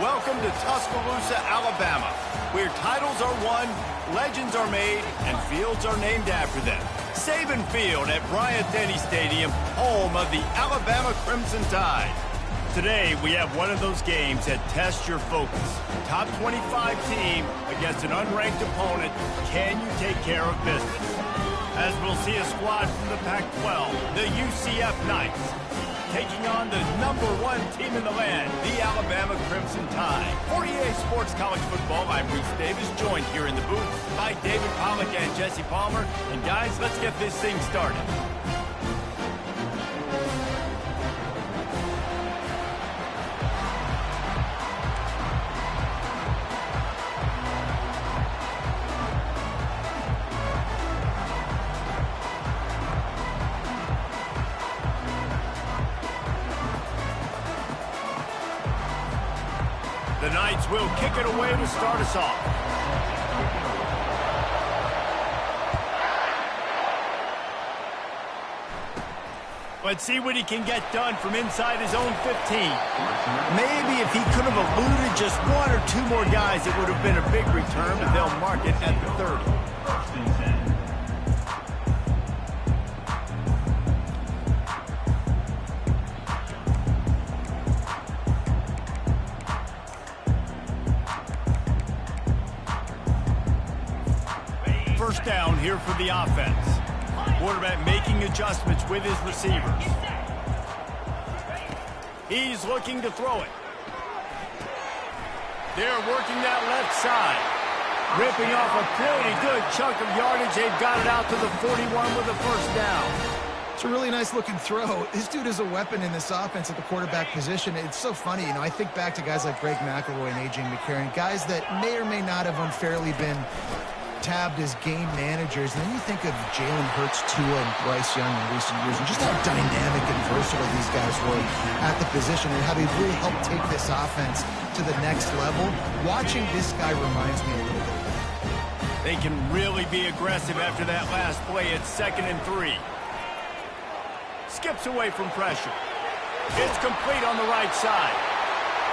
Welcome to Tuscaloosa, Alabama, where titles are won, legends are made, and fields are named after them. Saban Field at Bryant-Denny Stadium, home of the Alabama Crimson Tide. Today, we have one of those games that tests your focus. Top 25 team against an unranked opponent. Can you take care of business? As we'll see a squad from the Pac-12, the UCF Knights, taking on the #1 team in the land, the Alabama Crimson Tide. For EA Sports College Football, I'm Reese Davis, joined here in the booth by David Pollack and Jesse Palmer. And guys, let's get this thing started. The Knights will kick it away to start us off. Let's see what he can get done from inside his own 15. Maybe if he could have eluded just one or two more guys, it would have been a big return, but they'll mark it at the 30. First down here for the offense. Quarterback making adjustments with his receivers. He's looking to throw it. They're working that left side. Ripping off a pretty good chunk of yardage. They've got it out to the 41 with a first down. It's a really nice looking throw. This dude is a weapon in this offense at the quarterback position. It's so funny, I think back to guys like Greg McElroy and A.J. McCarron, guys that may or may not have unfairly been tabbed as game managers, and then you think of Jalen Hurts, Tua, and Bryce Young in recent years, and just how dynamic and versatile these guys were at the position and how they really helped take this offense to the next level. Watching this guy reminds me a little bit of that. They can really be aggressive after that last play. It's 2nd and 3. Skips away from pressure. It's complete on the right side.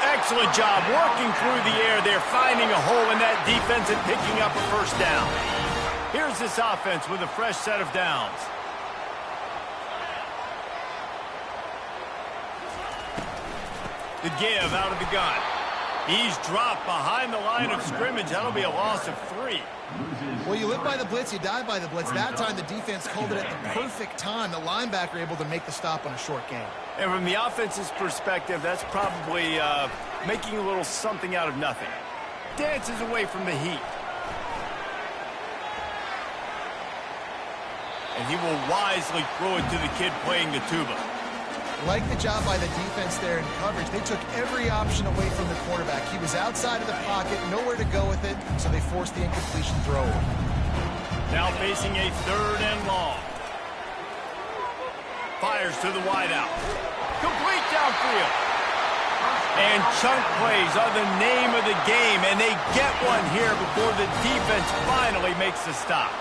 Excellent job working through the air there, finding a hole in that defense and picking up a first down. Here's this offense with a fresh set of downs. The give out of the gun. He's dropped behind the line of scrimmage. That'll be a loss of 3. Well, you live by the blitz, you die by the blitz. That time the defense called it at the perfect time. The linebacker able to make the stop on a short gain. And from the offense's perspective, that's probably making a little something out of nothing. Dances away from the heat. And he will wisely throw it to the kid playing the tuba. Like the job by the defense there in coverage. They took every option away from the quarterback. He was outside of the pocket, nowhere to go with it, so they forced the incompletion throw. Now facing a 3rd and long. Fires to the wideout. Complete downfield. And chunk plays are the name of the game, and they get one here before the defense finally makes the stop.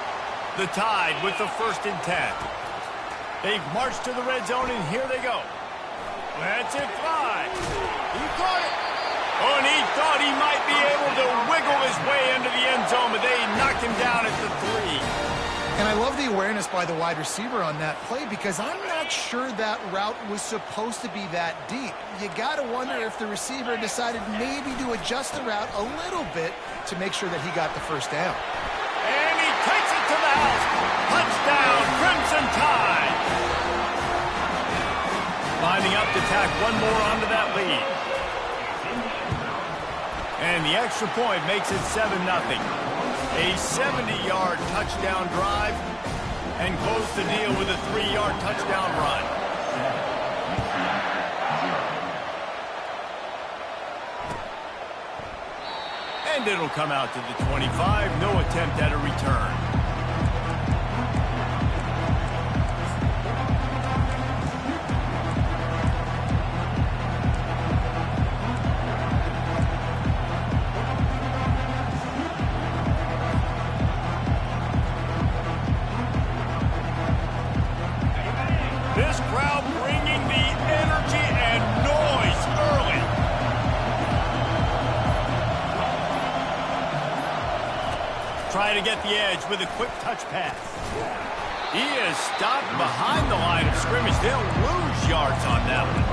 The Tide with the 1st and 10. They've marched to the red zone, and here they go. Let's it fly. He caught it. Oh, and he thought he might be able to wiggle his way into the end zone, but they knocked him down at the 3. And I love the awareness by the wide receiver on that play because I'm not sure that route was supposed to be that deep. You got to wonder if the receiver decided maybe to adjust the route a little bit to make sure that he got the first down. And he takes it to the house. Touchdown, Crimson Tide. Lining up to tack one more onto that lead. And the extra point makes it 7-0. A 70-yard touchdown drive and close the deal with a 3-yard touchdown run. And it'll come out to the 25. No attempt at a return. This crowd bringing the energy and noise early. try to get the edge with a quick touch pass. He is stopped behind the line of scrimmage. They'll lose yards on that one.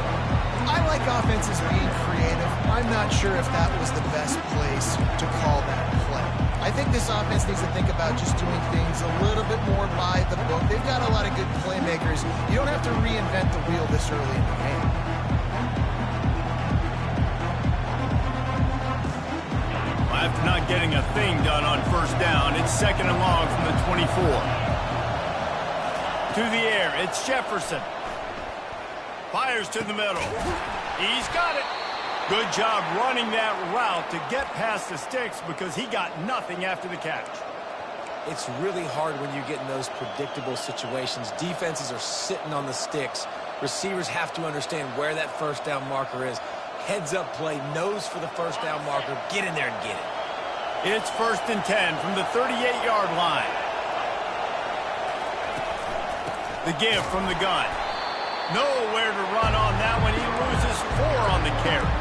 I like offenses being creative. I'm not sure if that was the best place to call that play. I think this offense needs to think about just doing things a little bit more by the book. They've got a lot of good playmakers. You don't have to reinvent the wheel this early in the game. After not getting a thing done on first down, it's 2nd and long from the 24. To the air, it's Jefferson. Fires to the middle. He's got it. Good job running that route to get past the sticks because he got nothing after the catch. It's really hard when you get in those predictable situations. Defenses are sitting on the sticks. Receivers have to understand where that first down marker is. Heads up play, nose for the first down marker. Get in there and get it. It's 1st and 10 from the 38-yard line. The give from the gun. Nowhere to run on that one. He loses 4 on the carry.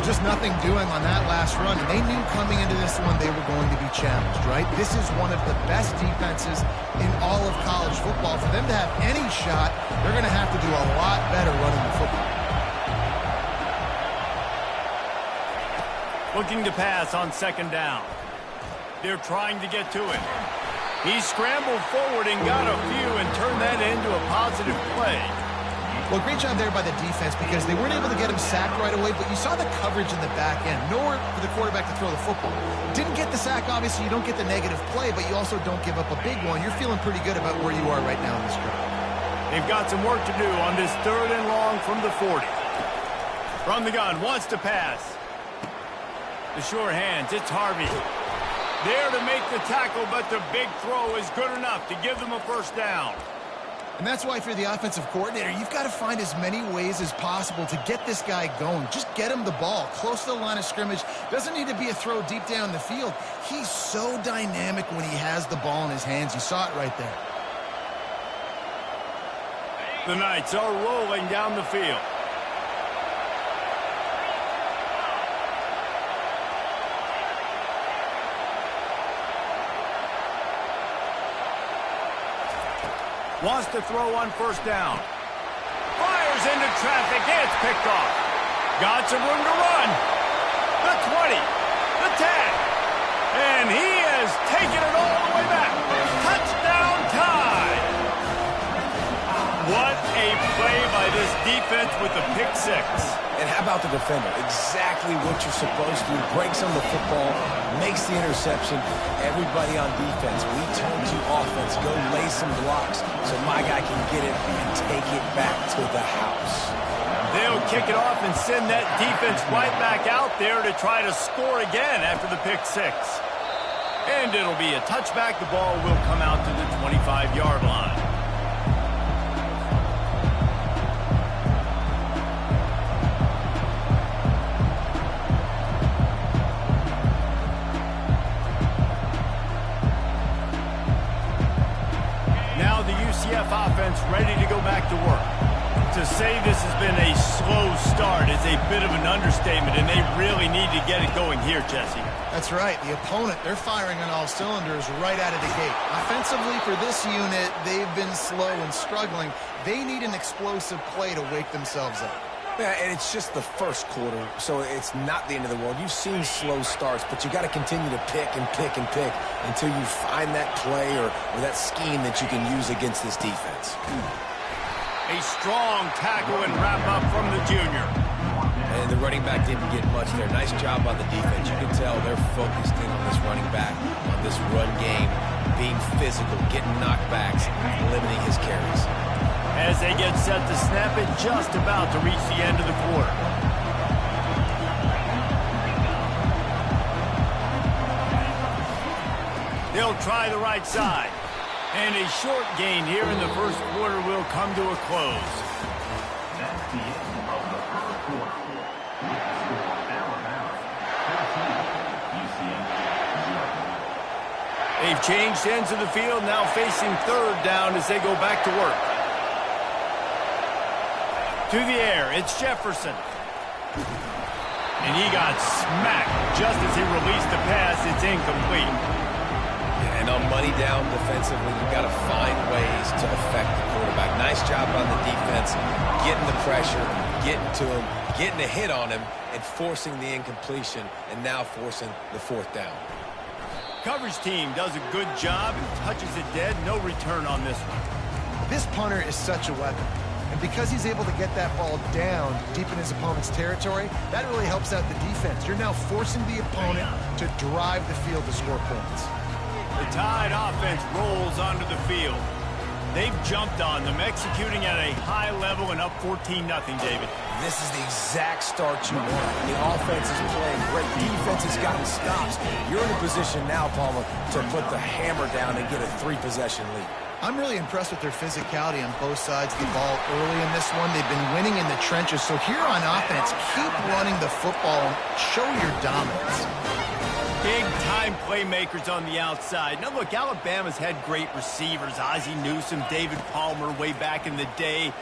Just nothing doing on that last run. And they knew coming into this one they were going to be challenged, right? This is one of the best defenses in all of college football. For them to have any shot, they're going to have to do a lot better running the football. Looking to pass on 2nd down. They're trying to get to him. He scrambled forward and got a few and turned that into a positive play. Well, great job there by the defense because they weren't able to get him sacked right away, but you saw the coverage in the back end. Nowhere for the quarterback to throw the football. Didn't get the sack, obviously. You don't get the negative play, but you also don't give up a big one. You're feeling pretty good about where you are right now in this drive. They've got some work to do on this 3rd and long from the 40. From the gun, wants to pass. The sure hands, it's Harvey. There to make the tackle, but the big throw is good enough to give them a first down. And that's why if you're the offensive coordinator, you've got to find as many ways as possible to get this guy going. Just get him the ball close to the line of scrimmage. Doesn't need to be a throw deep down the field. He's so dynamic when he has the ball in his hands. You saw it right there. The Knights are rolling down the field. Wants to throw on first down. Fires into traffic. It's picked off. Got some room to run. The 20. The 10. And he has taken it all the way back. Touchdown tie. What a play by this defense with the pick 6. And how about the defender? Exactly what you're supposed to do. Breaks on the football, makes the interception. Everybody on defense, we turn to offense. Go lay some blocks so my guy can get it and take it back to the house. They'll kick it off and send that defense right back out there to try to score again after the pick 6. And it'll be a touchback. The ball will come out to the 25-yard line. UCF offense ready to go back to work. To say this has been a slow start is a bit of an understatement, and they really need to get it going here, Jesse. That's right. The opponent, they're firing on all cylinders right out of the gate. Offensively for this unit, they've been slow and struggling. They need an explosive play to wake themselves up. Yeah, and it's just the first quarter, so it's not the end of the world. You've seen slow starts, but you got to continue to pick and pick and pick until you find that play or that scheme that you can use against this defense. A strong tackle and wrap up from the junior. And the running back didn't get much there. Nice job by the defense. You can tell they're focused in on this running back, on this run game, being physical, getting knockbacks, limiting his carries. As they get set to snap it, just about to reach the end of the quarter. They'll try the right side. And a short gain here in the first quarter will come to a close. That's the end of the first quarter. Alabama 14, UCF 0. They've changed ends of the field, now facing 3rd down as they go back to work. To the air, it's Jefferson. And he got smacked just as he released the pass. It's incomplete. And on money down defensively, you've got to find ways to affect the quarterback. Nice job on the defense, getting the pressure, getting to him, getting a hit on him, and forcing the incompletion, and now forcing the fourth down. Coverage team does a good job and touches it dead. No return on this one. This punter is such a weapon. And because he's able to get that ball down deep in his opponent's territory, that really helps out the defense. You're now forcing the opponent to drive the field to score points. The Tide offense rolls onto the field. They've jumped on them, executing at a high level and up 14-0, David. This is the exact start you want. The offense is playing great. Defense has gotten stops. You're in a position now, Palmer, to put the hammer down and get a 3-possession lead. I'm really impressed with their physicality on both sides of the ball early in this one. They've been winning in the trenches. So here on offense, keep running the football and show your dominance. Big-time playmakers on the outside. Now, look, Alabama's had great receivers. Ozzie Newsome, David Palmer way back in the day.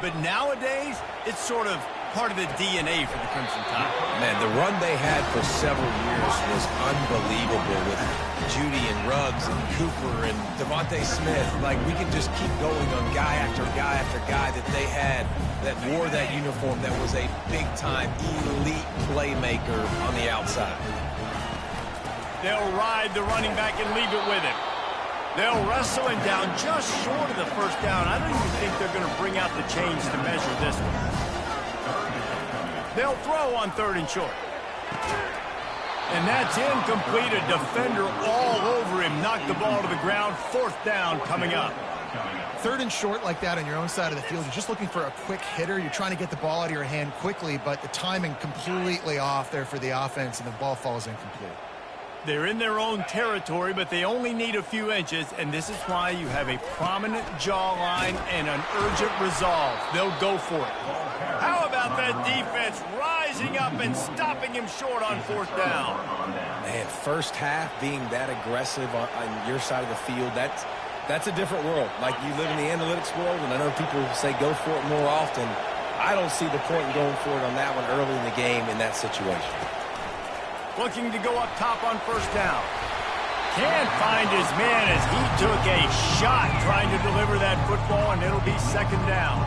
But nowadays, it's sort of part of the DNA for the Crimson Tide. Man, the run they had for several years was unbelievable with Judy and Ruggs and Cooper and Devontae Smith. Like, we can just keep going on guy after guy after guy that they had that wore that uniform that was a big-time elite playmaker on the outside. They'll ride the running back and leave it with him. They'll wrestle him down just short of the first down. I don't even think they're going to bring out the chains to measure this one. They'll throw on 3rd and short. And that's incomplete. A defender all over him. Knocked the ball to the ground. 4th down coming up. 3rd and short like that on your own side of the field. You're just looking for a quick hitter. You're trying to get the ball out of your hand quickly, but the timing completely off there for the offense, and the ball falls incomplete. They're in their own territory, but they only need a few inches, and this is why you have a prominent jawline and an urgent resolve. They'll go for it. How about that defense rising up and stopping him short on 4th down? Man, first half being that aggressive on your side of the field, that's a different world. Like, you live in the analytics world, and I know people say go for it more often. I don't see the point in going for it on that one early in the game in that situation. Looking to go up top on 1st down. Can't find his man as he took a shot trying to deliver that football, and it'll be 2nd down.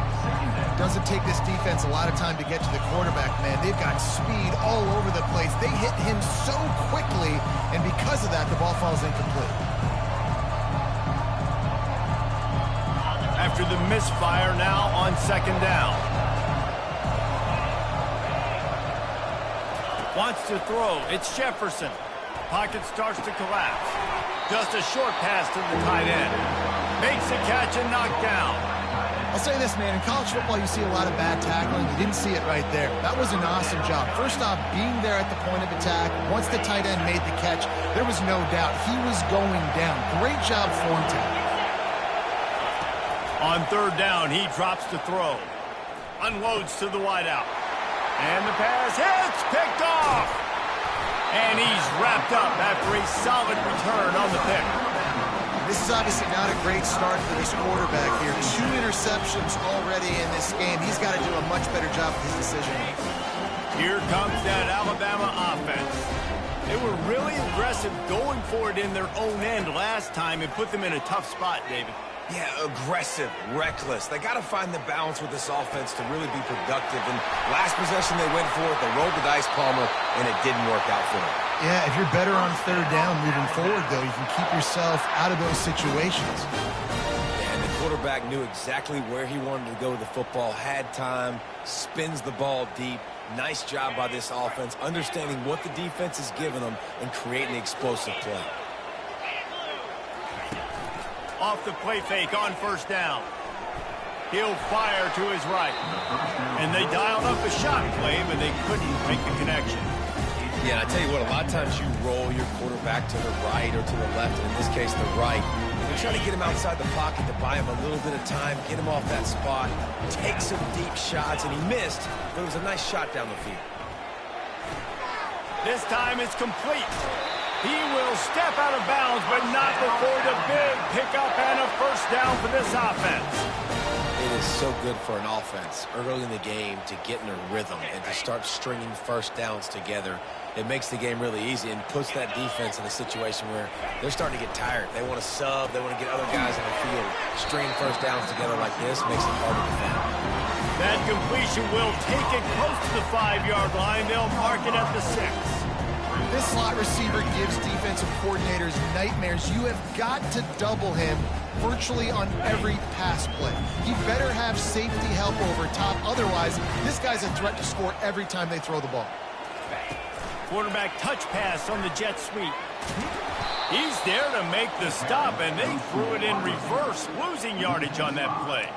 Doesn't take this defense a lot of time to get to the quarterback, man. They've got speed all over the place. They hit him so quickly, and because of that, the ball falls incomplete. After the misfire, now on 2nd down. Wants to throw. It's Jefferson. Pocket starts to collapse. Just a short pass to the tight end. Makes a catch and knocked down. I'll say this, man. In college football, you see a lot of bad tackling. You didn't see it right there. That was an awesome job. First off, being there at the point of attack. Once the tight end made the catch, there was no doubt he was going down. Great job form tackle. On 3rd down, he drops to throw. Unloads to the wideout. And the pass hits, picked off. And he's wrapped up after a solid return on the pick. This is obviously not a great start for this quarterback here. 2 interceptions already in this game. He's got to do a much better job with his decision. Here comes that Alabama offense. They were really aggressive going for it in their own end last time and put them in a tough spot, David. Yeah, aggressive, reckless. They got to find the balance with this offense to really be productive. And last possession they went for it. They rolled the dice, Palmer, and it didn't work out for them. Yeah, if you're better on 3rd down moving forward, though, you can keep yourself out of those situations. And the quarterback knew exactly where he wanted to go with the football, had time, spins the ball deep. Nice job by this offense, understanding what the defense is giving them and creating the explosive play. Off the play fake on 1st down. He'll fire to his right. And they dialed up a shot play, but they couldn't make the connection. Yeah, and I tell you what, a lot of times you roll your quarterback to the right or to the left, and in this case, the right. You're trying to get him outside the pocket to buy him a little bit of time, get him off that spot, take some deep shots, and he missed, but it was a nice shot down the field. This time it's complete. He will step out of bounds, but not before the big pickup and a 1st down for this offense. It is so good for an offense early in the game to get in a rhythm and to start stringing first downs together. It makes the game really easy and puts that defense in a situation where they're starting to get tired. They want to sub. They want to get other guys on the field. Stringing first downs together like this makes it hard to defend. That completion will take it close to the 5-yard line. They'll mark it at the 6. This slot receiver gives defensive coordinators nightmares. You have got to double him virtually on every pass play. He better have safety help over top. Otherwise, this guy's a threat to score every time they throw the ball. Quarterback touch pass on the jet sweep. He's there to make the stop, and they threw it in reverse, losing yardage on that play.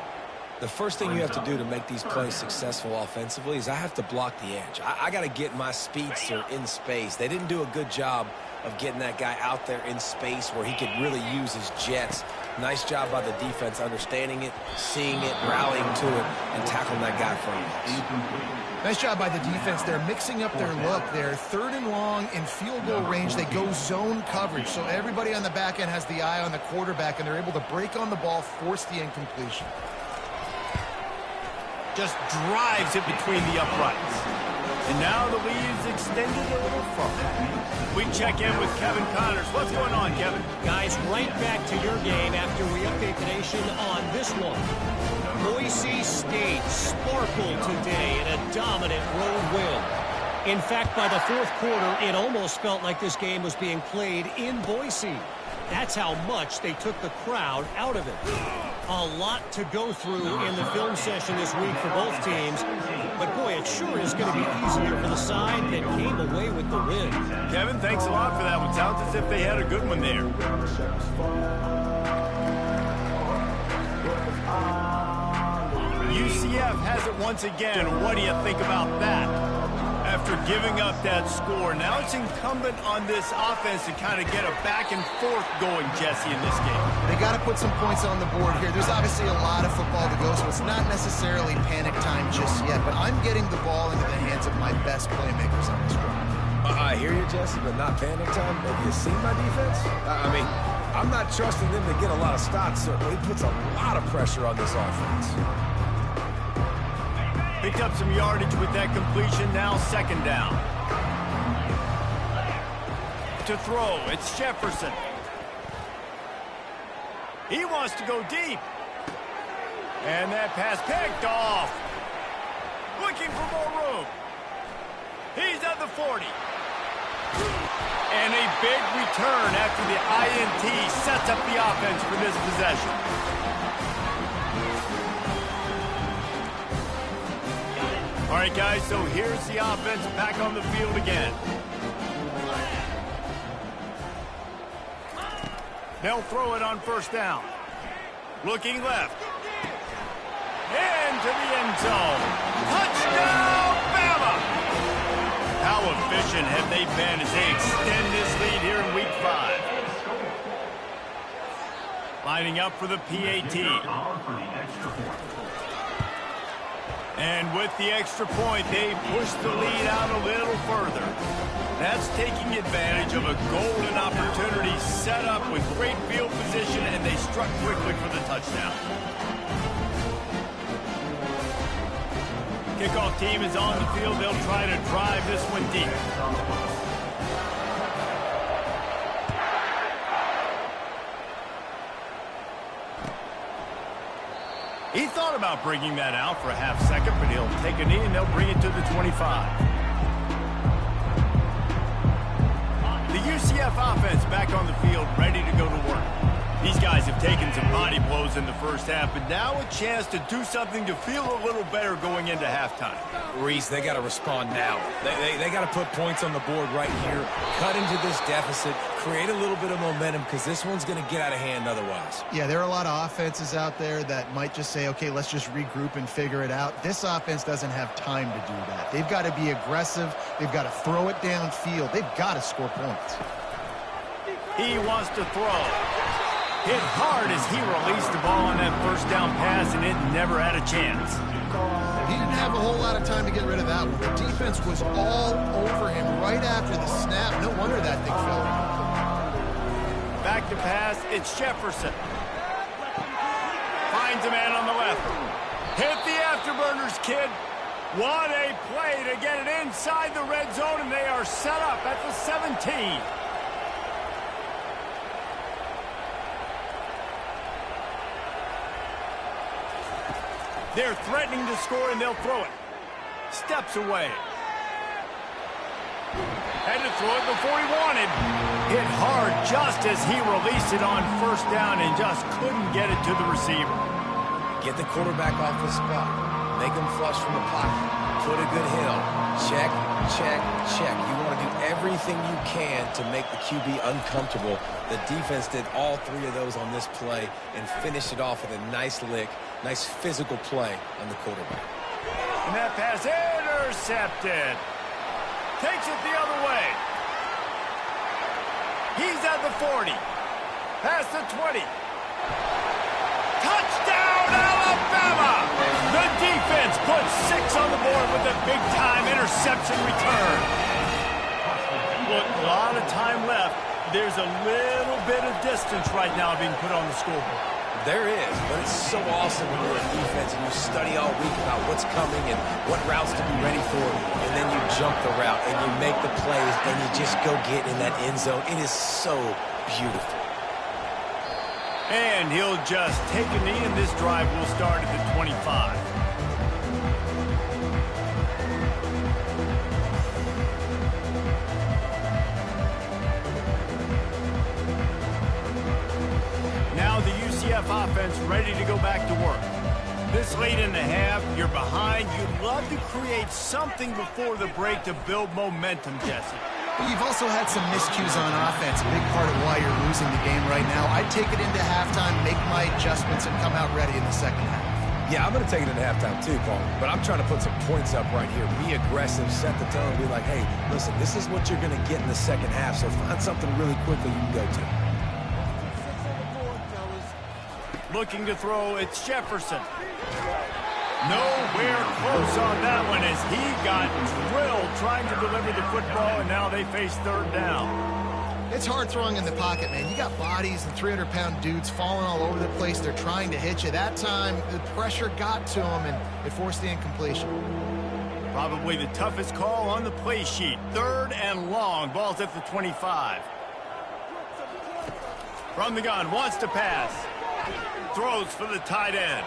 The first thing you have to do to make these plays successful offensively is I have to block the edge. I got to get my speedster in space. They didn't do a good job of getting that guy out there in space where he could really use his jets. Nice job by the defense understanding it, seeing it, rallying to it, and tackling that guy for a loss. Nice job by the defense. They're mixing up their look. They're 3rd and long in field goal range. They go zone coverage. So everybody on the back end has the eye on the quarterback, and they're able to break on the ball, force the incompletion. Just drives it between the uprights. And now the lead is extended a little further. We check in with Kevin Connors. What's going on, Kevin? Guys, right back to your game after we update the nation on this one. Boise State sparkled today in a dominant road win. In fact, by the 4th quarter, it almost felt like this game was being played in Boise. That's how much they took the crowd out of it. A lot to go through in the film session this week for both teams. But, boy, it sure is going to be easier for the side that came away with the win. Kevin, thanks a lot for that one. Sounds as if they had a good one there. UCF has it once again. What do you think about that? After giving up that score, now it's incumbent on this offense to kind of get a back and forth going, Jesse, in this game. They got to put some points on the board here. There's obviously a lot of football to go, so it's not necessarily panic time just yet, but I'm getting the ball into the hands of my best playmakers on this drive. I hear you, Jesse, but not panic time. Have you seen my defense? I mean, I'm not trusting them to get a lot of stops, so it puts a lot of pressure on this offense. Picked up some yardage with that completion, now 2nd down. To throw, it's Jefferson. He wants to go deep. And that pass picked off. Looking for more room. He's at the 40. And a big return after the INT sets up the offense for this possession. All right, guys, so here's the offense back on the field again. They'll throw it on 1st down. Looking left. Into the end zone. Touchdown, Bama! How efficient have they been as they extend this lead here in Week 5? Lining up for the PAT. And with the extra point, they push the lead out a little further. That's taking advantage of a golden opportunity set up with great field position, and they struck quickly for the touchdown. Kickoff team is on the field. They'll try to drive this one deep. He thought about bringing that out for a half second, but he'll take a knee and they'll bring it to the 25. The UCF offense back on the field, ready to go to work. These guys have taken some body blows in the first half, but now a chance to do something to feel a little better going into halftime. Reese, they got to respond now. They got to put points on the board right here, cut into this deficit, create a little bit of momentum, because this one's going to get out of hand otherwise. Yeah, there are a lot of offenses out there that might just say, okay, let's just regroup and figure it out. This offense doesn't have time to do that. They've got to be aggressive. They've got to throw it downfield. They've got to score points. He wants to throw. Hit hard as he released the ball on that 1st down pass, and it never had a chance. He didn't have a whole lot of time to get rid of that one. The defense was all over him right after the snap. No wonder that thing fell. Back to pass, it's Jefferson. Finds a man on the left. Hit the afterburners, kid. What a play to get it inside the red zone, and they are set up at the 17. They're threatening to score, and they'll throw it. Steps away. Had to throw it before he wanted. Hit hard just as he released it on first down and just couldn't get it to the receiver. Get the quarterback off the spot. Make him flush from the pocket. Put a good hit on. Check, check, check. You want to do everything you can to make the QB uncomfortable. The defense did all three of those on this play and finished it off with a nice lick, nice physical play on the quarterback. And that pass intercepted. Takes it the other way. He's at the 40. Past the 20. Touchdown, Alabama! The defense puts 6 on the board with a big-time interception return. Look, a lot of time left. There's a little bit of distance right now being put on the scoreboard. There is, but it's so awesome when you're in defense and you study all week about what's coming and what routes to be ready for, and then you jump the route and you make the plays and you just go get in that end zone. It is so beautiful. And he'll just take a knee, and this drive will start at the 25. Now the UCF offense ready to go back to work. This late in the half, you're behind. You'd love to create something before the break to build momentum, Jesse. You've also had some miscues on offense, a big part of why you're losing the game right now. I'd take it into halftime, make my adjustments, and come out ready in the second half. Yeah, I'm going to take it into halftime too, Paul. But I'm trying to put some points up right here. Be aggressive, set the tone, be like, hey, listen, this is what you're going to get in the second half, so find something really quickly you can go to. Looking to throw, it's Jefferson. Nowhere close on that one as he got drilled trying to deliver the football, and now they face third down. It's hard throwing in the pocket, man. You got bodies and 300-pound dudes falling all over the place. They're trying to hit you. That time, the pressure got to them, and it forced the incompletion. Probably the toughest call on the play sheet. Third and long. Ball's at the 25. From the gun, wants to pass. Throws for the tight end.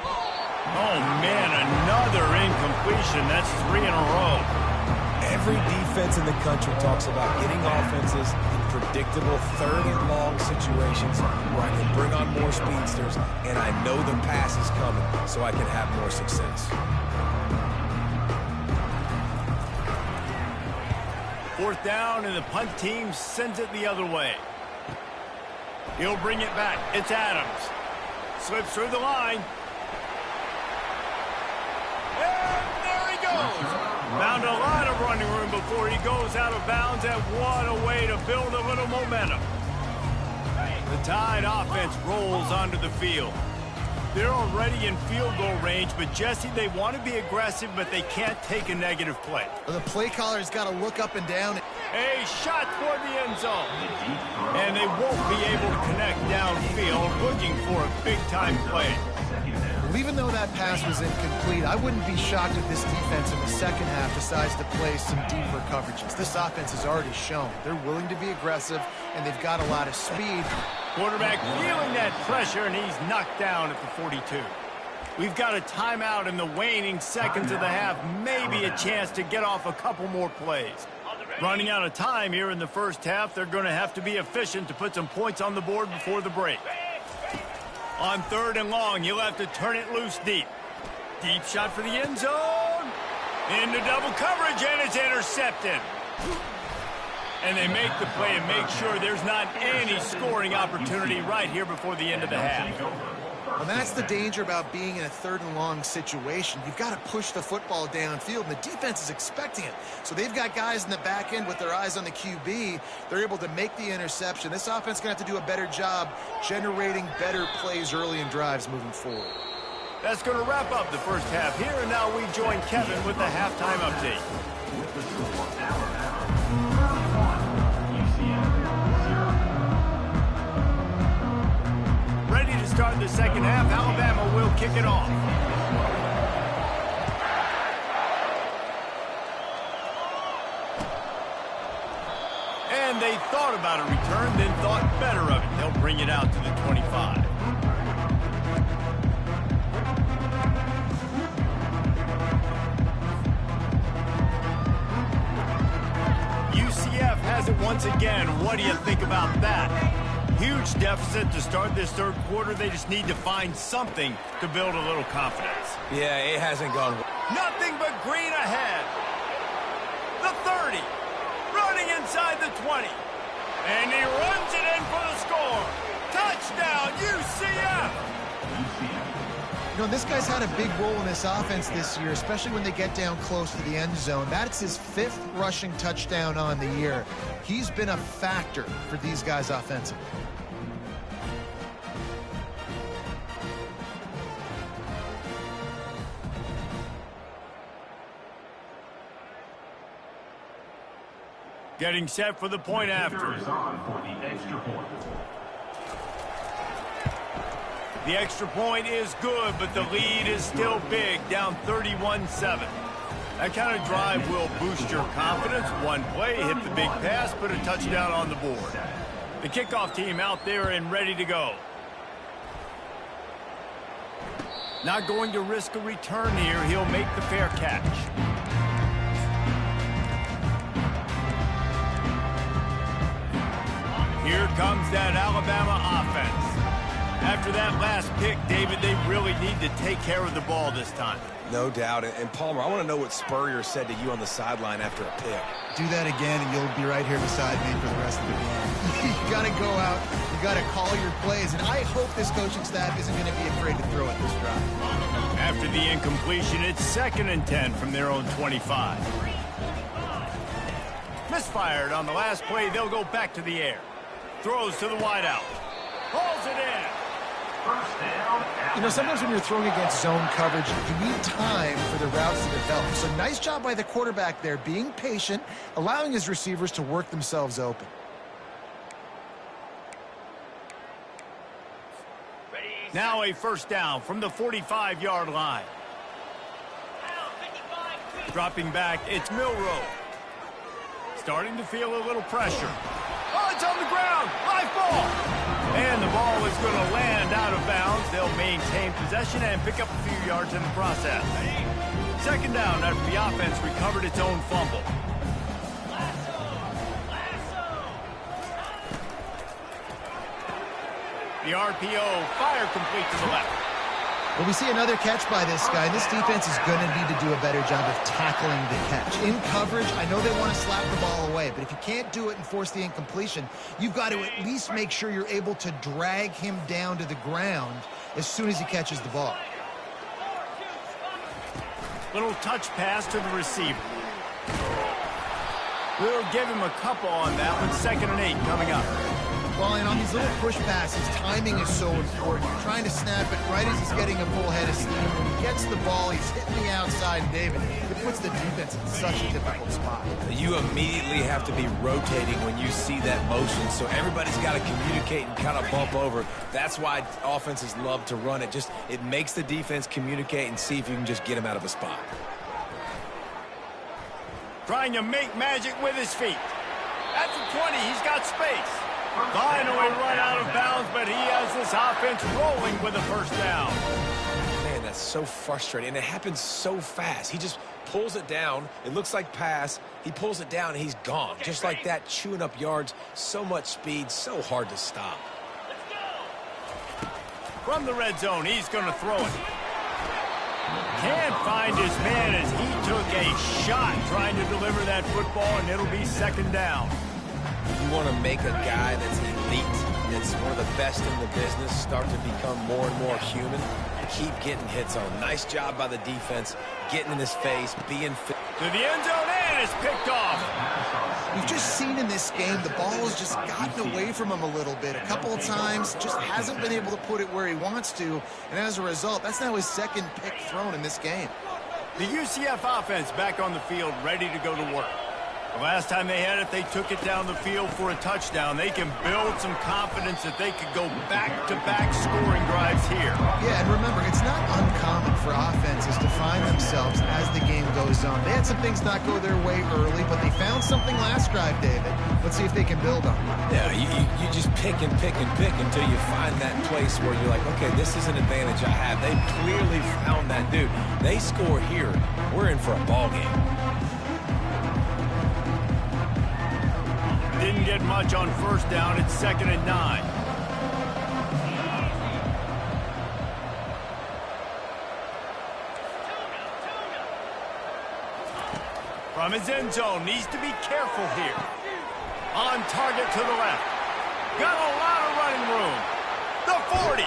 Oh, man, another incompletion. That's 3 in a row. Every defense in the country talks about getting offenses in predictable third and long situations where I can bring on more speedsters and I know the pass is coming so I can have more success. Fourth down, and the punt team sends it the other way. He'll bring it back. It's Adams. Slips through the line. And there he goes. Found a lot of running room before he goes out of bounds, and what a way to build a little momentum. The Tide offense rolls onto the field. They're already in field goal range, but Jesse, they want to be aggressive, but they can't take a negative play. The play caller's got to look up and down. A shot toward the end zone. And they won't be able to connect downfield, looking for a big-time play. Well, even though that pass was incomplete, I wouldn't be shocked if this defense in the second half decides to play some deeper coverages. This offense has already shown they're willing to be aggressive, and they've got a lot of speed. Quarterback feeling that pressure, and he's knocked down at the 42. We've got a timeout in the waning seconds of the half, maybe a chance to get off a couple more plays. Running out of time here in the first half, they're going to have to be efficient to put some points on the board before the break. On third and long, you'll have to turn it loose deep. Deep shot for the end zone. Into double coverage, and it's intercepted. And they make the play and make sure there's not any scoring opportunity right here before the end of the half. And that's the danger about being in a third and long situation. You've got to push the football downfield, and the defense is expecting it. So they've got guys in the back end with their eyes on the QB. They're able to make the interception. This offense is going to have to do a better job generating better plays early in drives moving forward. That's going to wrap up the first half here, and now we join Kevin with the halftime update. With the score, Alabama 1, UCF 0. Ready to start the second half. Alabama will kick it off. And they thought about a return, then thought better of it. They'll bring it out to the 25. UCF has it once again. What do you think about that? Huge deficit to start this third quarter. They just need to find something to build a little confidence. Yeah, it hasn't gone well. Nothing but green ahead. The 30. Running inside the 20. And he runs it in for the score. Touchdown, UCF! You know, this guy's had a big role in this offense this year, especially when they get down close to the end zone. That's his 5th rushing touchdown on the year. He's been a factor for these guys offensively. Getting set for the point after. For the extra point. The extra point is good, but the lead is still big, down 31-7. That kind of drive will boost your confidence. One play, hit the big pass, put a touchdown on the board. The kickoff team out there and ready to go. Not going to risk a return here. He'll make the fair catch. Here comes that Alabama offense. After that last pick, David, they really need to take care of the ball this time. No doubt. And Palmer, I want to know what Spurrier said to you on the sideline after a pick. Do that again, and you'll be right here beside me for the rest of the game. You got to go out. You got to call your plays, and I hope this coaching staff isn't going to be afraid to throw it this drive. After the incompletion, it's 2nd and 10 from their own 25. Misfired on the last play. They'll go back to the air. Throws to the wideout. Hauls it in. First down. You know, sometimes when you're throwing against zone coverage, you need time for the routes to develop. So nice job by the quarterback there, being patient, allowing his receivers to work themselves open. Now a first down from the 45-yard line. Dropping back, it's Milroe. Starting to feel a little pressure. Oh, it's on the ground. High ball. And the ball is going to land out of bounds. They'll maintain possession and pick up a few yards in the process. 2nd down after the offense recovered its own fumble. The RPO, fire complete to the left. Well, we see another catch by this guy. This defense is going to need to do a better job of tackling the catch. In coverage, I know they want to slap the ball away, but if you can't do it and force the incompletion, you've got to at least make sure you're able to drag him down to the ground as soon as he catches the ball. Little touch pass to the receiver. We'll give him a couple on that one. 2nd and 8 coming up. Well, and on these little push passes, timing is so important. You're trying to snap it right as he's getting a full head of steam. When he gets the ball, he's hitting the outside, and David, it puts the defense in such a difficult spot. You immediately have to be rotating when you see that motion, so everybody's got to communicate and kind of bump over. That's why offenses love to run it. It makes the defense communicate and see if you can just get him out of a spot. Trying to make magic with his feet. At the 20, he's got space. Finally run out of bounds, but he has this offense rolling with a first down. Man, that's so frustrating, and it happens so fast. He just pulls it down. It looks like pass. He pulls it down, and he's gone. Just like that, chewing up yards. So much speed, so hard to stop. From the red zone, he's going to throw it. Can't find his man as he took a shot trying to deliver that football, and it'll be 2nd down. You want to make a guy that's elite, that's one of the best in the business, start to become more and more human. Keep getting hits on. Nice job by the defense, getting in his face, being fit. To the end zone, and it's picked off. We've just seen in this game the ball has just gotten away from him a little bit. A couple of times, just hasn't been able to put it where he wants to, and as a result, that's now his 2nd pick thrown in this game. The UCF offense back on the field, ready to go to work. The last time they had it, they took it down the field for a touchdown. They can build some confidence that they could go back-to-back scoring drives here. Yeah, and remember, it's not uncommon for offenses to find themselves as the game goes on. They had some things not go their way early, but they found something last described, David. Let's see if they can build on it. Yeah, you just pick and pick and pick until you find that place where you're like, okay, this is an advantage I have. They clearly found that dude. They score here. We're in for a ball game. Didn't get much on first down. It's 2nd and 9. From his end zone, needs to be careful here. On target to the left. Got a lot of running room. The 40.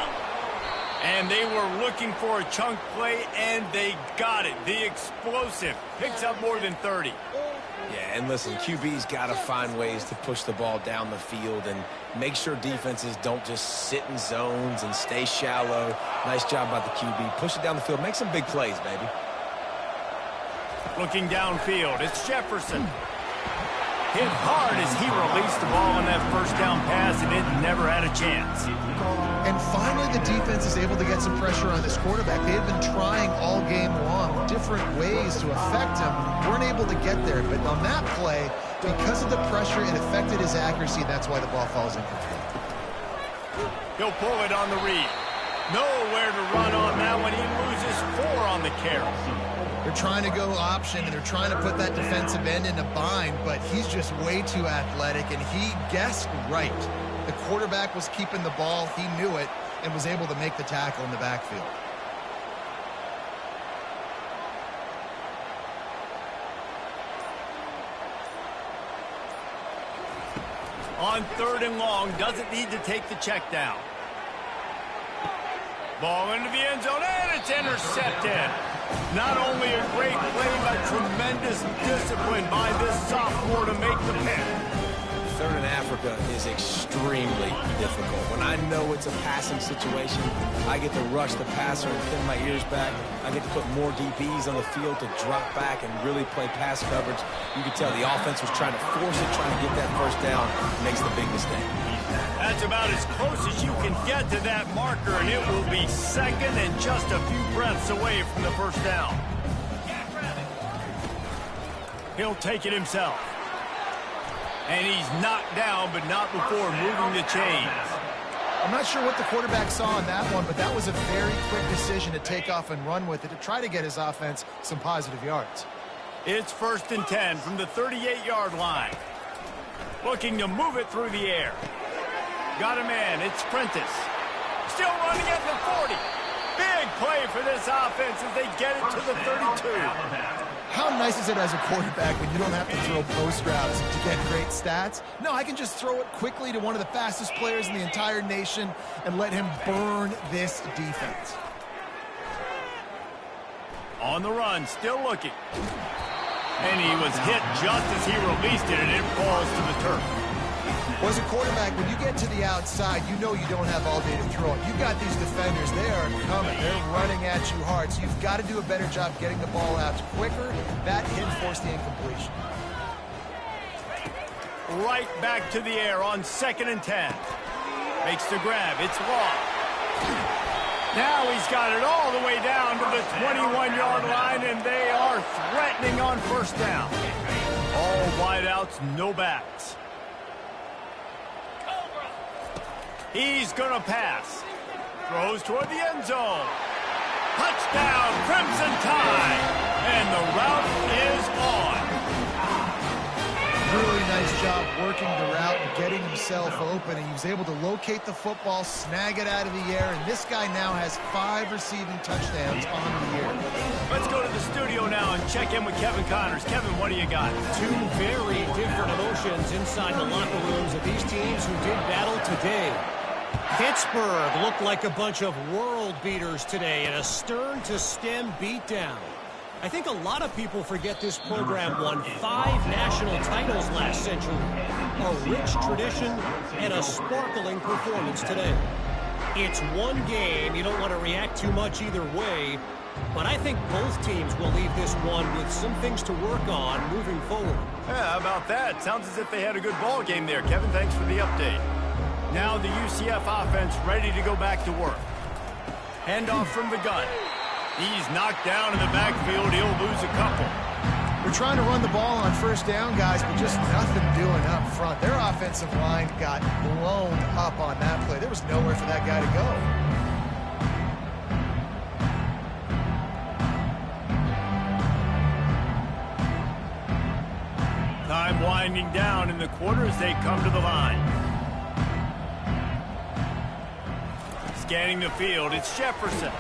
And they were looking for a chunk play, and they got it. The explosive picks up more than 30. Yeah, and listen, QB's got to find ways to push the ball down the field and make sure defenses don't just sit in zones and stay shallow. Nice job by the QB. Push it down the field. Make some big plays, baby. Looking downfield, it's Jefferson. Hit hard as he released the ball on that first down pass, and it never had a chance. And finally, the defense is able to get some pressure on this quarterback. They had been trying all game long different ways to affect him. Weren't able to get there, but on that play, because of the pressure, it affected his accuracy. That's why the ball falls incomplete. He'll pull it on the read. Nowhere to run on that one. He loses 4 on the carry. They're trying to go option, and they're trying to put that defensive end in a bind, but he's just way too athletic, and he guessed right. The quarterback was keeping the ball. He knew it and was able to make the tackle in the backfield. On 3rd and long, doesn't need to take the check down. Ball into the end zone, and it's intercepted. Not only a great play, but tremendous discipline by this sophomore to make the pick. 3rd in Africa is extremely difficult. When I know it's a passing situation, I get to rush the passer and pin my ears back. I get to put more DBs on the field to drop back and really play pass coverage. You can tell the offense was trying to force it, trying to get that first down, makes the big mistake. That's about as close as you can get to that marker, and it will be 2nd and just a few breaths away from the first down. He'll take it himself. And he's knocked down, but not before moving the chains. I'm not sure what the quarterback saw on that one, but that was a very quick decision to take off and run with it to try to get his offense some positive yards. It's 1st and 10 from the 38-yard line. Looking to move it through the air. Got a man. It's Prentice. Still running at the 40. Big play for this offense as they get it to the 32. How nice is it as a quarterback when you don't have to throw post routes to get great stats? No, I can just throw it quickly to one of the fastest players in the entire nation and let him burn this defense. On the run, still looking. And he was hit just as he released it, and it falls to the turf. Well, as a quarterback, when you get to the outside, you know you don't have all day to throw it. You've got these defenders. They are coming. They're running at you hard. So you've got to do a better job getting the ball out quicker. That hit forced the incompletion. Right back to the air on 2nd and 10. Makes the grab. It's long. Now he's got it all the way down to the 21-yard line, and they are threatening on first down. All wideouts, no backs. He's going to pass. Throws toward the end zone. Touchdown, Crimson Tide. And the route is on. Really nice job working the route and getting himself open. And he was able to locate the football, snag it out of the air. And this guy now has 5 receiving touchdowns on the year. Let's go to the studio now and check in with Kevin Connors. Kevin, what do you got? 2 very different emotions inside the locker rooms of these teams who did battle today. Pittsburgh looked like a bunch of world beaters today in a stern-to-stem beatdown. I think a lot of people forget this program won 5 national titles last century. A rich tradition and a sparkling performance today. It's one game. You don't want to react too much either way. But I think both teams will leave this one with some things to work on moving forward. Yeah, how about that? Sounds as if they had a good ball game there. Kevin, thanks for the update. Now the UCF offense ready to go back to work. Handoff from the gun. He's knocked down in the backfield. He'll lose a couple. They're trying to run the ball on first down, guys, but just nothing doing up front. Their offensive line got blown up on that play. There was nowhere for that guy to go. Time winding down in the quarter as they come to the line. Scanning the field, it's Jefferson.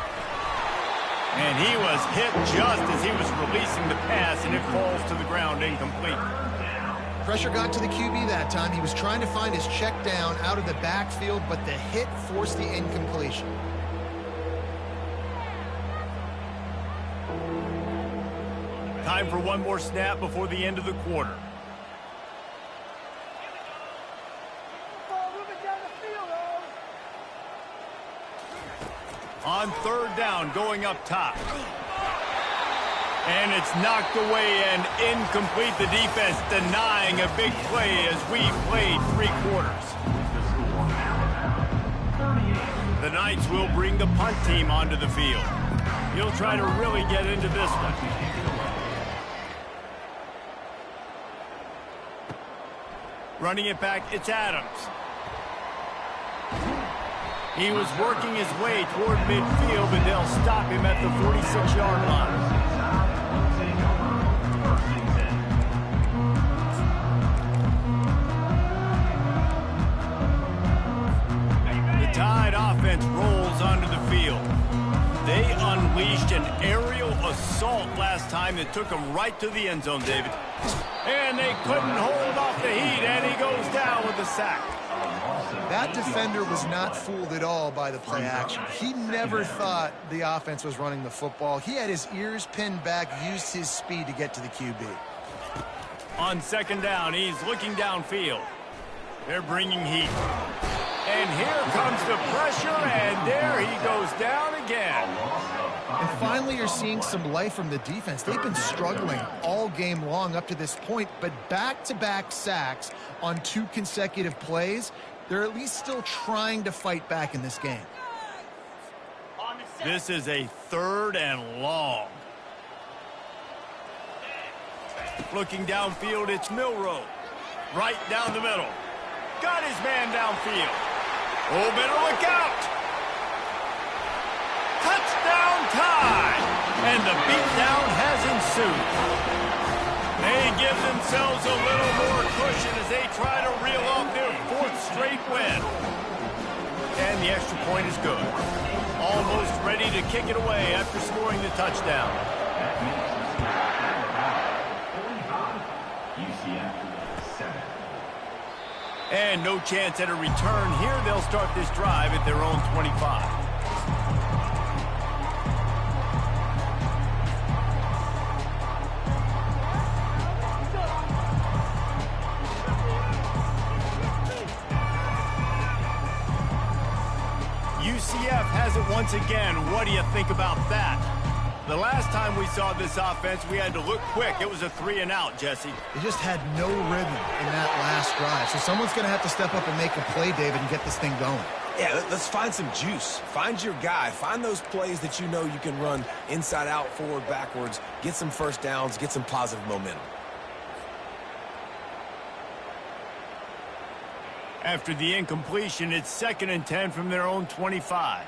And he was hit just as he was releasing the pass, and it falls to the ground incomplete. Pressure got to the QB that time. He was trying to find his check down out of the backfield, but the hit forced the incompletion. Time for one more snap before the end of the quarter. On third down, going up top. And it's knocked away and incomplete. The defense denying a big play as we played 3 quarters. The Knights will bring the punt team onto the field. He'll try to really get into this one. Running it back, it's Adams. He was working his way toward midfield, but they'll stop him at the 46-yard line. The Tide offense rolls onto the field. They unleashed an aerial assault last time that took them right to the end zone, David. And they couldn't hold off the heat, and he goes down with a sack. That defender was not fooled at all by the play action. He never thought the offense was running the football. He had his ears pinned back, used his speed to get to the QB. On second down, he's looking downfield. They're bringing heat. And here comes the pressure, and there he goes down again. And finally, you're seeing some life from the defense. They've been struggling all game long up to this point, but back-to-back sacks on 2 consecutive plays, they're at least still trying to fight back in this game. This is a 3rd and long. Looking downfield, it's Milroe. Right down the middle. Got his man downfield. Oh, better look out. Touchdown Tide. And the beatdown has ensued. They give themselves a little more cushion as they try to reel off their 4th straight win. And the extra point is good. Almost ready to kick it away after scoring the touchdown. UCF 7. And no chance at a return here. They'll start this drive at their own 25. UCF has it once again. What do you think about that? The last time we saw this offense, we had to look quick. It was a 3-and-out, Jesse. They just had no rhythm in that last drive. So someone's going to have to step up and make a play, David, and get this thing going. Yeah, let's find some juice. Find your guy. Find those plays that you know you can run inside out, forward, backwards. Get some first downs. Get some positive momentum. After the incompletion, it's 2nd and 10 from their own 25.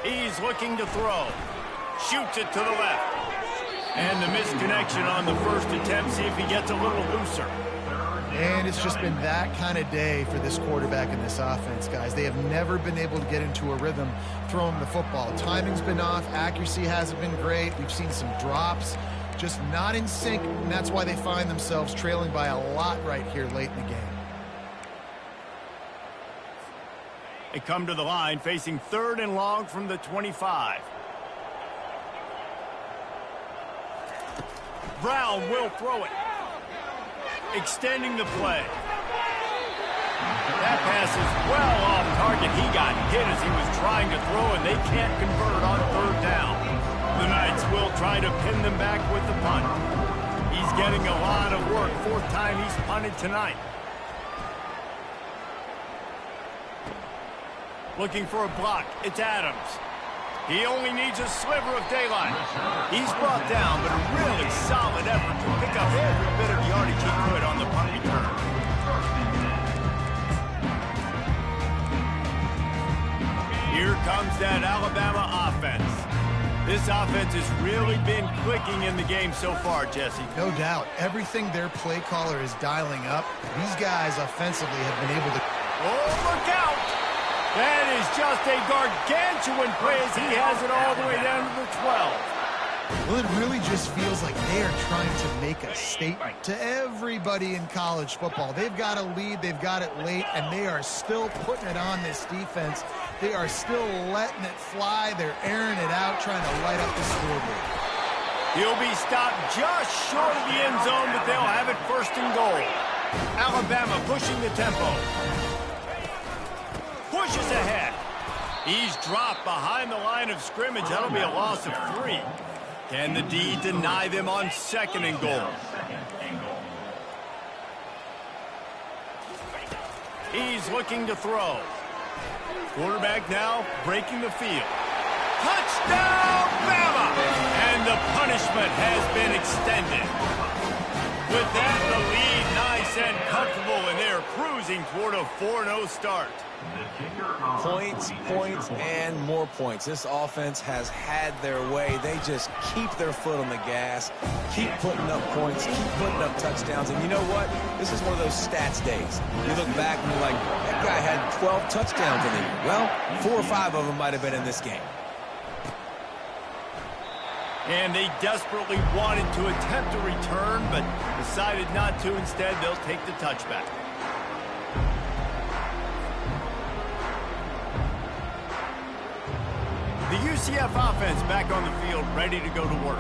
He's looking to throw. Shoots it to the left. And the misconnection on the first attempt. See if he gets a little looser. And it's just been that kind of day for this quarterback and this offense, guys. They have never been able to get into a rhythm throwing the football. Timing's been off. Accuracy hasn't been great. We've seen some drops. Just not in sync, and that's why they find themselves trailing by a lot right here late in the game. They come to the line facing 3rd and long from the 25. Brown will throw it. Extending the play. That pass is well off target. He got hit as he was trying to throw, and they can't convert on 3rd down. The Knights will try to pin them back with the punt. He's getting a lot of work. 4th time he's punted tonight. Looking for a block. It's Adams. He only needs a sliver of daylight. He's brought down, but a really solid effort to pick up every bit of yardage he could on the punt return. Here comes that Alabama offense. This offense has really been clicking in the game so far, Jesse. No doubt. Everything their play caller is dialing up, these guys offensively have been able to... Oh, look out! That is just a gargantuan play as he has it all the way down to the 12. Well, it really just feels like they are trying to make a statement to everybody in college football. They've got a lead, they've got it late, and they are still putting it on this defense. They are still letting it fly. They're airing it out, trying to light up the scoreboard. He'll be stopped just short of the end zone, but they'll have it first and goal. Alabama pushing the tempo. Pushes ahead. He's dropped behind the line of scrimmage. That'll be a loss of 3. Can the D deny them on second and goal? He's looking to throw. Quarterback now breaking the field. Touchdown, Bama! And the punishment has been extended. With that, the lead nice and comfortable, and they're cruising toward a 4-0 start. Points, points, and more points. This offense has had their way. They just keep their foot on the gas, keep putting up points, keep putting up touchdowns. And you know what? This is one of those stats days. You look back and you're like, that guy had 12 touchdowns in the year. Well, 4 or 5 of them might have been in this game. And they desperately wanted to attempt a return, but decided not to. Instead, they'll take the touchback. The UCF offense back on the field, ready to go to work.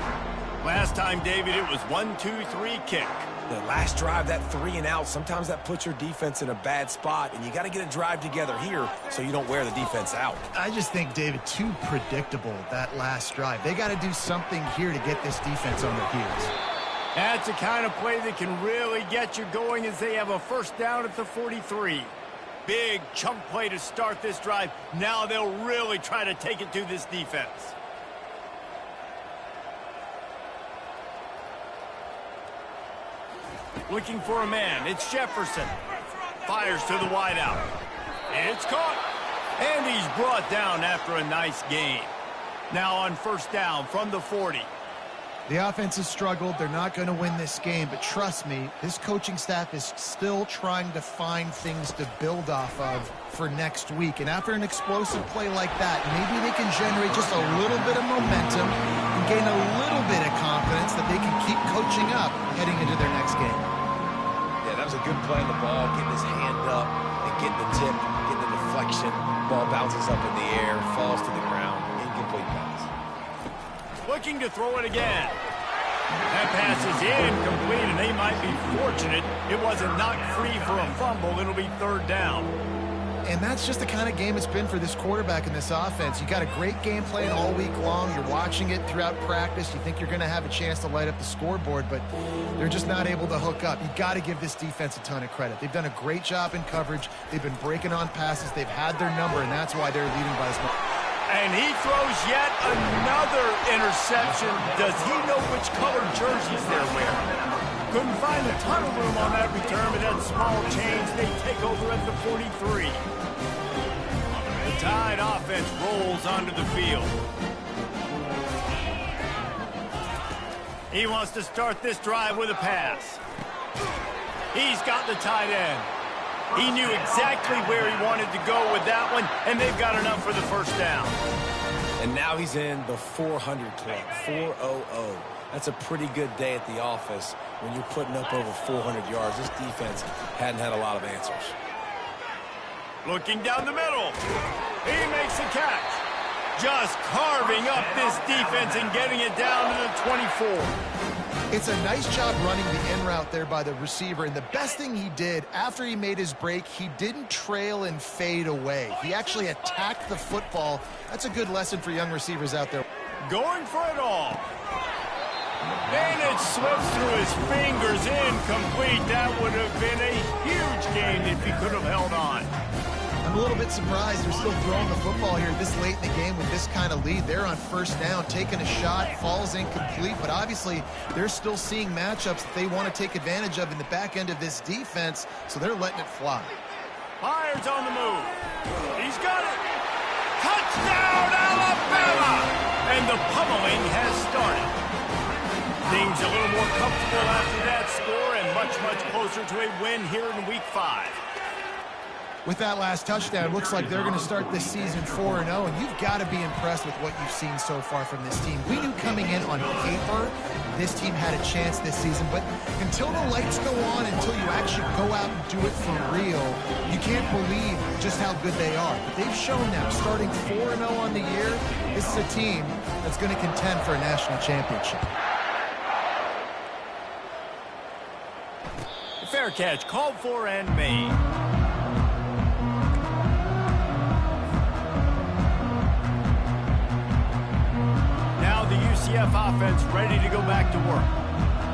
Last time, David, it was 1-2-3 kick. The last drive, that 3 and out, sometimes that puts your defense in a bad spot, and you got to get a drive together here so you don't wear the defense out. I just think, David, too predictable, that last drive. They got to do something here to get this defense on their heels. That's the kind of play that can really get you going as they have a first down at the 43. Big chunk play to start this drive. Now they'll really try to take it to this defense. Looking for a man. It's Jefferson. Fires to the wideout. It's caught. And he's brought down after a nice gain. Now on first down from the 40. The offense has struggled. They're not going to win this game, but trust me, this coaching staff is still trying to find things to build off of for next week. And after an explosive play like that, maybe they can generate just a little bit of momentum and gain a little bit of confidence that they can keep coaching up heading into their next game. Yeah, that was a good play on the ball, getting his hand up and getting the tip, getting the deflection. Ball bounces up in the air, falls to the ground, incomplete pass. Looking to throw it again. That pass is incomplete, and they might be fortunate it wasn't knocked free for a fumble. It'll be third down. And that's just the kind of game it's been for this quarterback in this offense. You got a great game plan all week long. You're watching it throughout practice. You think you're going to have a chance to light up the scoreboard, but they're just not able to hook up. You got to give this defense a ton of credit. They've done a great job in coverage. They've been breaking on passes. They've had their number, and that's why they're leading by as much. And he throws yet another interception. Does he know which color jerseys they're wearing? Couldn't find a ton of room on that return, but that small change, they take over at the 43. The Tide offense rolls onto the field. He wants to start this drive with a pass. He's got the tight end. He knew exactly where he wanted to go with that one, and they've got enough for the first down. And now he's in the 400 club, 400. That's a pretty good day at the office when you're putting up over 400 yards. This defense hadn't had a lot of answers. Looking down the middle. He makes a catch. Just carving up this defense and getting it down to the 24. It's a nice job running the in route there by the receiver, and the best thing he did after he made his break, he didn't trail and fade away. He actually attacked the football. That's a good lesson for young receivers out there. Going for it all. And it slips through his fingers, incomplete. That would have been a huge gain if he could have held on. I'm a little bit surprised they're still throwing the football here this late in the game with this kind of lead. They're on first down, taking a shot, falls incomplete, but obviously they're still seeing matchups that they want to take advantage of in the back end of this defense, so they're letting it fly. Myers on the move. He's got it. Touchdown, Alabama! And the pummeling has started. Things a little more comfortable after that score and much, much closer to a win here in Week 5. With that last touchdown, it looks like they're going to start this season 4-0, and you've got to be impressed with what you've seen so far from this team. We knew coming in on paper this team had a chance this season, but until the lights go on, until you actually go out and do it for real, you can't believe just how good they are. But they've shown now, starting 4-0 on the year, this is a team that's going to contend for a national championship. Fair catch called for and made. Now the UCF offense ready to go back to work.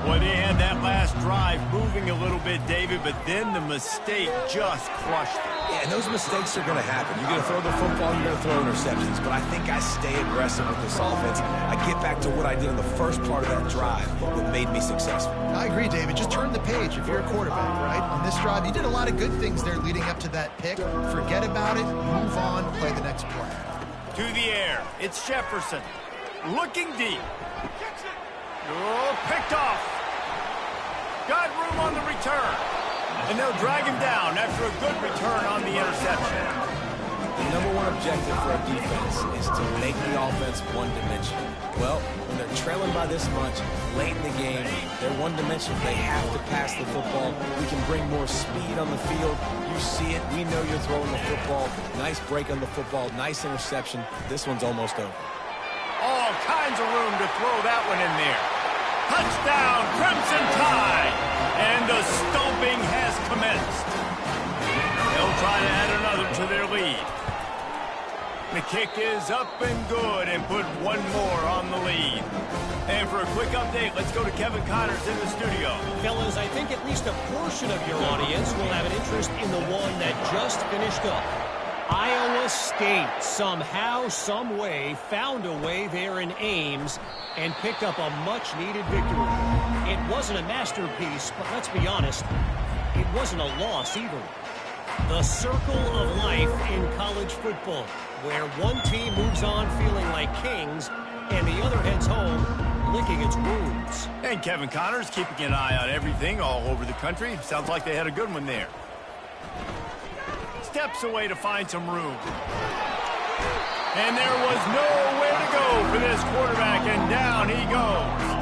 Well, they had that last drive moving a little bit, David, but then the mistake just crushed it. Yeah, and those mistakes are going to happen. You're going to throw the football, you're going to throw interceptions, but I think I stay aggressive with this offense. I get back to what I did in the first part of that drive that made me successful. I agree, David. Just turn the page if you're a quarterback, right? On this drive, you did a lot of good things there leading up to that pick. Forget about it, move on, play the next play. To the air, it's Jefferson. Looking deep. Oh, picked off. Got room on the return. And they'll drag him down after a good return on the interception. The number one objective for a defense is to make the offense one-dimensional. Well, when they're trailing by this much, late in the game, they're one-dimensional. They have to pass the football. We can bring more speed on the field. You see it. We know you're throwing the football. Nice break on the football. Nice interception. This one's almost over. All kinds of room to throw that one in there. Touchdown, Crimson Tide! And the stomping has commenced. They'll try to add another to their lead. The kick is up and good and put one more on the lead. And for a quick update, let's go to Kevin Connors in the studio. Fellas, I think at least a portion of your audience will have an interest in the one that just finished up. Iowa State somehow, some way, found a way there in Ames and picked up a much-needed victory. It wasn't a masterpiece, but let's be honest, it wasn't a loss either. The circle of life in college football, where one team moves on feeling like kings and the other heads home licking its wounds. And Kevin Connors keeping an eye on everything all over the country. Sounds like they had a good one there. Steps away to find some room. And there was nowhere to go for this quarterback, and down he goes.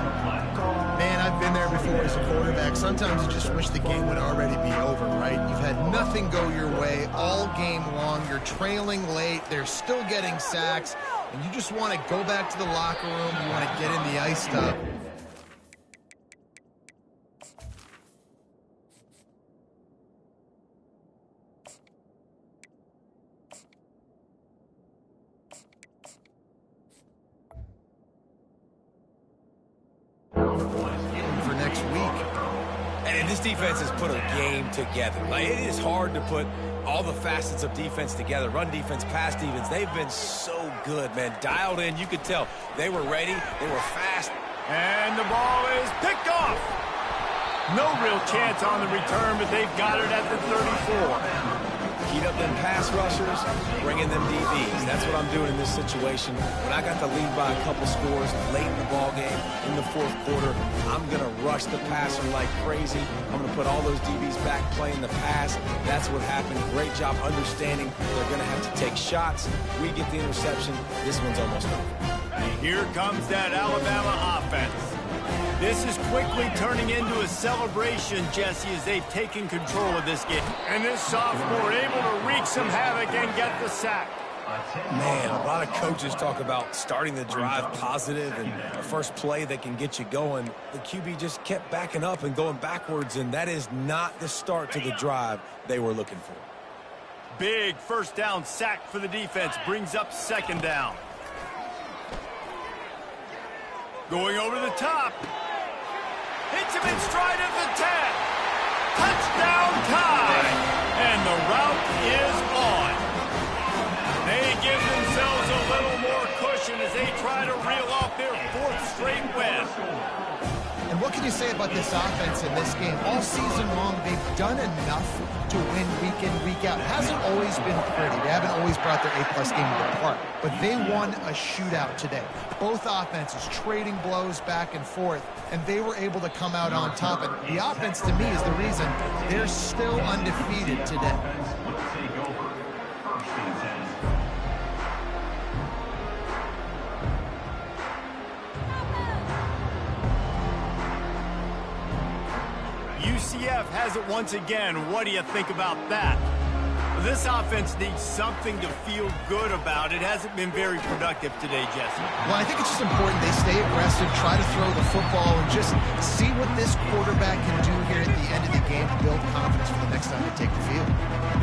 Man, I've been there before as a quarterback. Sometimes you just wish the game would already be over, right? You've had nothing go your way all game long. You're trailing late. They're still getting sacks. And you just want to go back to the locker room. You want to get in the ice tub. For next week. And this defense has put a game together. Like, it is hard to put all the facets of defense together. Run defense, pass defense. They've been so good, man. Dialed in. You could tell they were ready. They were fast. And the ball is picked off. No real chance on the return, but they've got it at the 34. Heat up them pass rushers, bring in them DBs. That's what I'm doing in this situation. When I got the lead by a couple scores late in the ball game, in the fourth quarter, I'm going to rush the passer like crazy. I'm going to put all those DBs back playing the pass. That's what happened. Great job understanding they're going to have to take shots. We get the interception. This one's almost over. And here comes that Alabama offense. This is quickly turning into a celebration, Jesse, as they've taken control of this game. And this sophomore able to wreak some havoc and get the sack. Man, a lot of coaches talk about starting the drive positive and the first play that can get you going. The QB just kept backing up and going backwards, and that is not the start to the drive they were looking for. Big first down sack for the defense brings up second down. Going over the top. Hits him in stride at the 10. Touchdown Tide. And the route is on. try to reel off their 4th straight win. And what can you say about this offense in this game? All season long, they've done enough to win week in, week out. It hasn't always been pretty. They haven't always brought their A-plus game to the park. But they won a shootout today. Both offenses trading blows back and forth, and they were able to come out on top. And the offense, to me, is the reason they're still undefeated today. UCF has it once again. What do you think about that? This offense needs something to feel good about. It hasn't been very productive today, Jesse. Well, I think it's just important they stay aggressive, try to throw the football, and just see what this quarterback can do here at the end of the game to build confidence for the next time they take the field.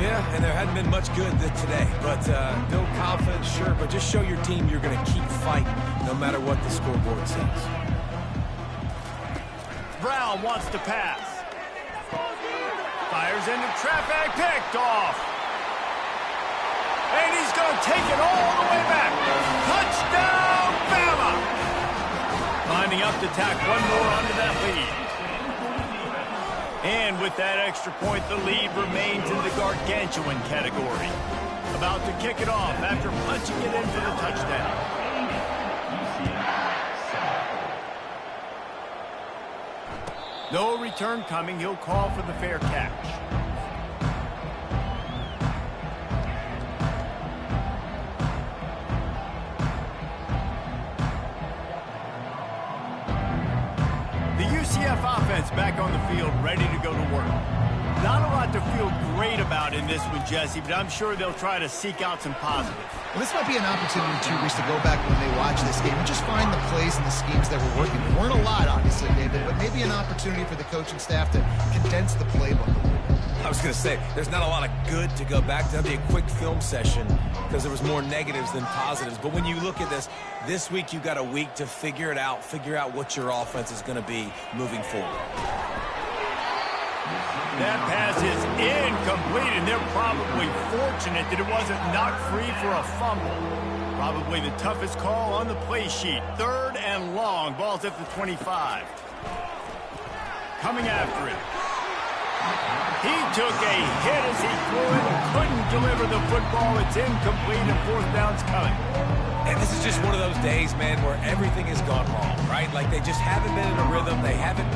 Yeah, and there hadn't been much good today. But build confidence, sure, but just show your team you're going to keep fighting no matter what the scoreboard says. Brown wants to pass. Fires into traffic, picked off. And he's going to take it all the way back. Touchdown, Bama! Lining up to tack one more onto that lead. And with that extra point, the lead remains in the gargantuan category. About to kick it off after punching it in for the touchdown. No return coming. He'll call for the fair catch. The UCF offense back on the field, ready to go to work. Not a lot to feel great about in this one, Jesse, but I'm sure they'll try to seek out some positives. Well, this might be an opportunity, too, Reese, to go back when they watch this game and just find the plays and the schemes that were working. There weren't a lot, obviously, David, but maybe an opportunity for the coaching staff to condense the playbook. I was going to say, there's not a lot of good to go back to. That'd be a quick film session because there was more negatives than positives. But when you look at this week you got a week to figure it out, figure out what your offense is going to be moving forward. That pass is incomplete, and they're probably fortunate that it wasn't knocked free for a fumble. Probably the toughest call on the play sheet. 3rd and long. Ball's at the 25. Coming after it. He took a hit as he threw it. Couldn't deliver the football. It's incomplete, and 4th down's coming. And this is just one of those days, man, where everything has gone wrong, right? Like they just haven't been in a rhythm. They haven't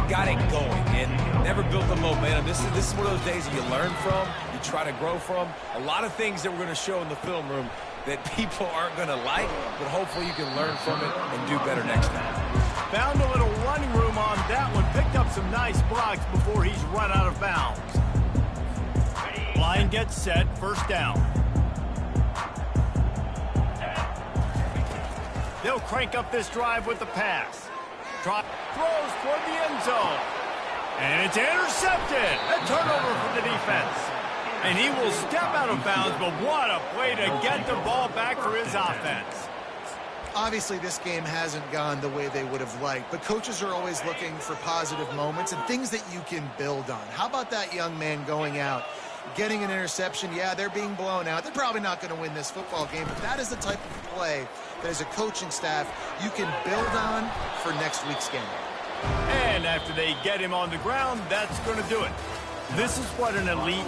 got it going and never built the momentum. This is one of those days you learn from, you try to grow from. A lot of things that we're going to show in the film room that people aren't going to like, but hopefully you can learn from it and do better next time. Found a little running room on that one. Picked up some nice blocks before he's run out of bounds. Line gets set. 1st down. They'll crank up this drive with the pass. Throws toward the end zone. And it's intercepted. A turnover for the defense. And he will step out of bounds, but what a play to get the ball back for his offense. Obviously, this game hasn't gone the way they would have liked, but coaches are always looking for positive moments and things that you can build on. How about that young man going out, getting an interception? Yeah, they're being blown out. They're probably not going to win this football game, but that is the type of play that as a coaching staff you can build on for next week's game. And after they get him on the ground, that's going to do it. This is what an elite